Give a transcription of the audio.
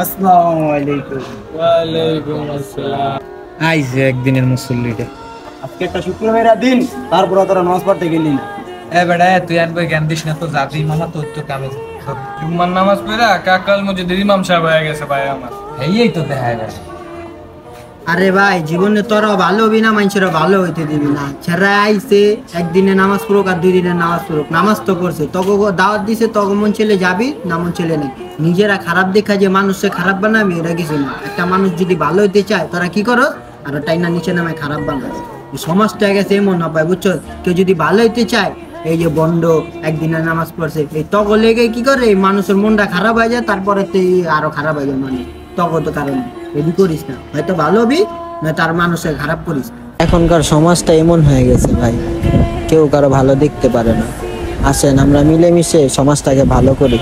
আসসালামু আলাইকুম। ওয়ালাইকুম আসসালাম। আইছে একদিনের মুসল্লিটা। আজকে একটা শুক্রবারের দিন, তারপর তোরা নামাজ পড়তে গেলি না। এ বেটা তুই আনবে জ্ঞান দিস না তো, জাতি মামা তোর তো কামে জুম্মার নামাজ পড়া কাকাল মসজিদের ইমাম সাহেব হয়ে গেছে ভাই আমার। এই তো দেখা গেছে। আরে ভাই জীবনে তোরা ভালো হবি না, মানুষেরা ভালো হইতে দিবি না। ছেড়া আইছে একদিনে নামাজ পড়ুক আর 2 দিনে নামাজ পড়ুক, নামাজ তো পড়ছে, তোকে দাওয়াত দিছে, তোকে মন ছেলে যাবি না মন ছেলে নেই। নিজেরা খারাপ দেখা যে মানুষকে খারাপ বানাবি এটা কিছু না। একটা মানুষ যদি ভালো হইতে চায় তোরা কি করো, আর টাইনা নিচে নামে খারাপ বানাস। সমাজটা গেছে এমন না পায়, বুঝছো? কেউ যদি ভালো হইতে চায়, এই যে বন্ড একদিনে নামাজ পড়ছে, এই তক লেগে কি করে এই মানুষের মনটা খারাপ হয়ে যায়, তারপরে তো আরো খারাপ হয়ে যায়। মানে তক তো কারণ এদি করিস না, হয়তো ভালো হবি না তার মানুষের খারাপ করিস। এখনকার সমাজটা এমন হয়ে গেছে ভাই, কেউ কারো ভালো দেখতে পারে না। আসেন আমরা মিলেমিশে সমাজটাকে ভালো করি।